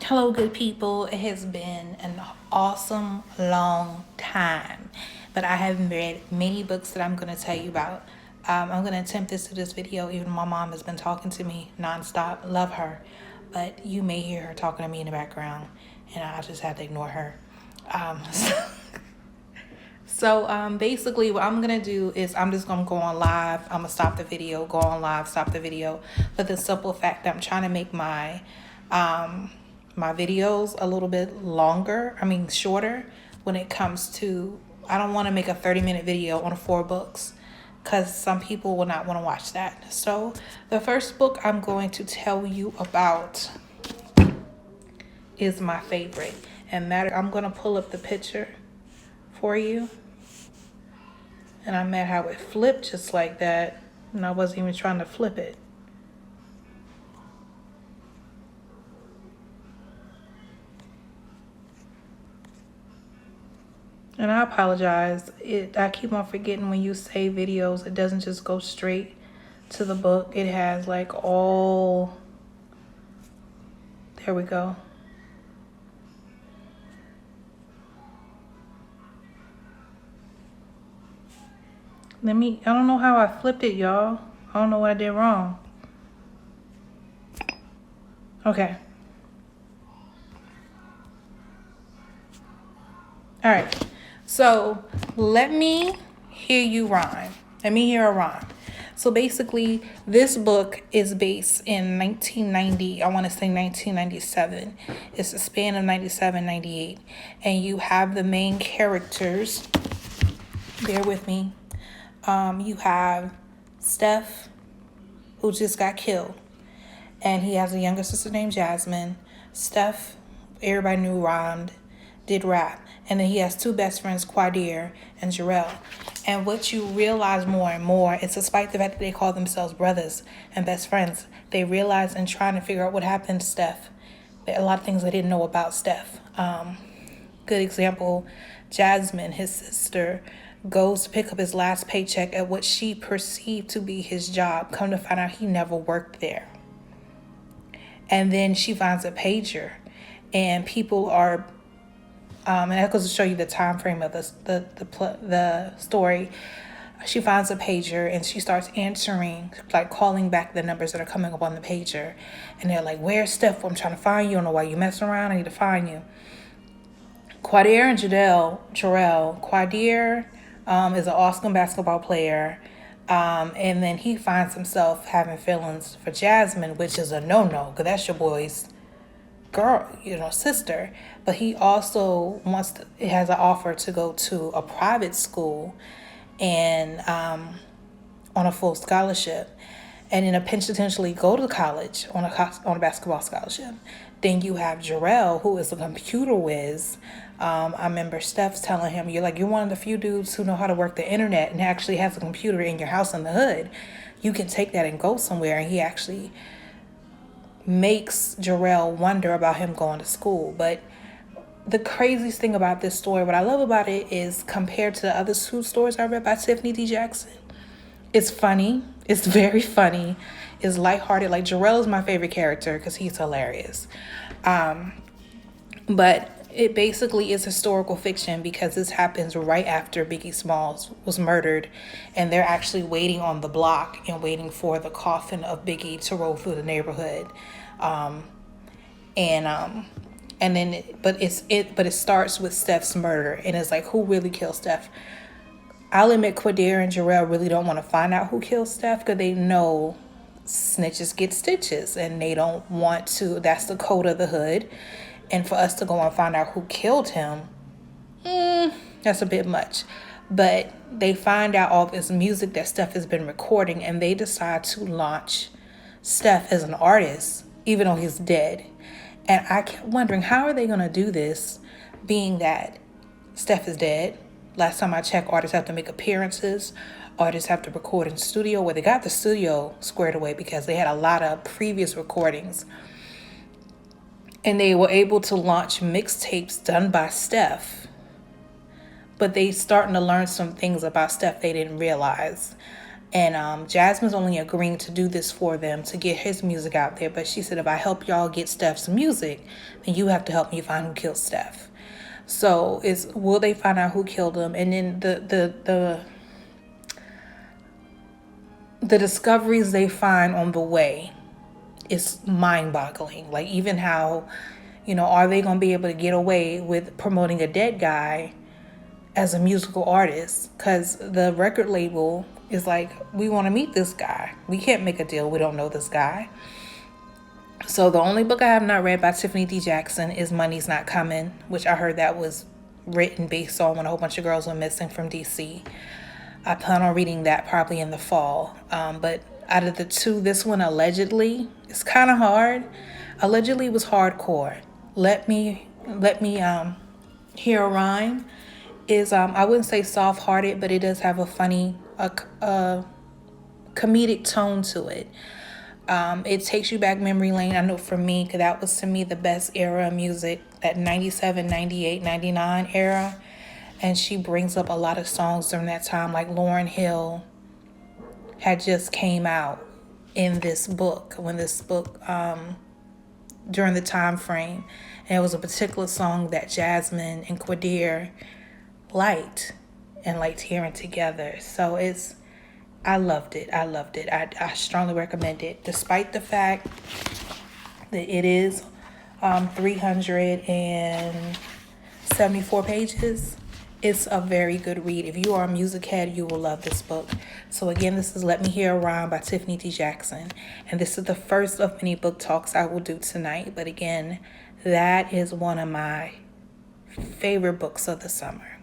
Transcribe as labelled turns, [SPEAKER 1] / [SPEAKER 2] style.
[SPEAKER 1] Hello, good people. It has been an awesome long time, but I have read many books that I'm going to tell you about. I'm going to attempt this to this video, even my mom has been talking to me nonstop. Love her, but you may hear her talking to me in the background, and I just have to ignore her. Um, basically, what I'm going to do is I'm just going to go on live. I'm going to stop the video, go on live, stop the video, for the simple fact that I'm trying to make my videos a little bit shorter when it comes to, I don't want to make a 30-minute video on 4 books because some people will not want to watch that. So the first book I'm going to tell you about is my favorite. And I'm going to pull up the picture for you. And I'm mad how it flipped just like that. And I wasn't even trying to flip it. And I apologize. I keep on forgetting when you save videos, it doesn't just go straight to the book. It has like all... There we go. I don't know how I flipped it, y'all. I don't know what I did wrong. Okay. All right. So let me hear you rhyme. Let me hear a rhyme. So basically, this book is based in 1990. I want to say 1997. It's a span of 97, 98. And you have the main characters. Bear with me. You have Steph, who just got killed. And he has a younger sister named Jasmine. Steph, everybody knew rhymed, did rap. And then he has 2 best friends, Quadir and Jarrell. And what you realize more and more is, despite the fact that they call themselves brothers and best friends, they realize in trying to figure out what happened to Steph, a lot of things they didn't know about Steph. Good example, Jasmine, his sister, goes to pick up his last paycheck at what she perceived to be his job. Come to find out he never worked there. And then she finds a pager, and people are, and that goes to show you the time frame of the story. She finds a pager and she starts answering, like calling back the numbers that are coming up on the pager. And they're like, "Where's Steph? I'm trying to find you. I don't know why you messing around. I need to find you." Quadir and Jarrell. Quadir is an awesome basketball player. And then he finds himself having feelings for Jasmine, which is a no-no, because that's your boy's girl, sister. But he also has an offer to go to a private school and on a full scholarship, and in a pinch potentially go to college on a basketball scholarship. Then you have Jarrell, who is a computer whiz. I remember Steph's telling him, you're one of the few dudes who know how to work the internet and actually has a computer in your house in the hood. You can take that and go somewhere. And he actually makes Jarrell wonder about him going to school. But the craziest thing about this story, what I love about it, is compared to the other 2 stories I read by Tiffany D. Jackson, it's funny. It's very funny. It's lighthearted. Like, Jarrell is my favorite character because he's hilarious. But it basically is historical fiction because this happens right after Biggie Smalls was murdered, and they're actually waiting on the block and waiting for the coffin of Biggie to roll through the neighborhood. But it starts with Steph's murder, and it's like, who really killed Steph? I'll admit Quadir and Jarrell really don't want to find out who killed Steph because they know snitches get stitches, and they don't want to. That's the code of the hood. And for us to go and find out who killed him, that's a bit much. But they find out all this music that Steph has been recording, and they decide to launch Steph as an artist, even though he's dead. And I kept wondering, how are they going to do this, being that Steph is dead? Last time I checked, artists have to make appearances. Artists have to record in studio, where they got the studio squared away because they had a lot of previous recordings. And they were able to launch mixtapes done by Steph. But they starting to learn some things about Steph they didn't realize. And Jasmine's only agreeing to do this for them to get his music out there. But she said, if I help y'all get Steph's music, then you have to help me find who killed Steph. So will they find out who killed him? And then the discoveries they find on the way is mind-boggling. Like, even how, are they going to be able to get away with promoting a dead guy as a musical artist? Because the record label is like, we want to meet this guy. We can't make a deal. We don't know this guy. So the only book I have not read by Tiffany D. Jackson is Money's Not Coming, which I heard that was written based on when a whole bunch of girls were missing from DC. I plan on reading that probably in the fall. But out of the two, this one allegedly is kind of hard. Allegedly was hardcore. Let me hear a rhyme is I wouldn't say soft-hearted, but it does have a funny comedic tone to it. It takes you back memory lane. I know for me, because that was to me the best era of music, that 97, 98, 99 era. And she brings up a lot of songs during that time, like Lauryn Hill had just came out in this book, during the time frame. And it was a particular song that Jasmine and Quadir liked hearing together. So I loved it. I strongly recommend it, despite the fact that it is 374 pages. It's a very good read. If you are a music head, you will love this book. So again, this is Let Me Hear a Rhyme by Tiffany D. Jackson. And this is the first of many book talks I will do tonight. But again, that is one of my favorite books of the summer.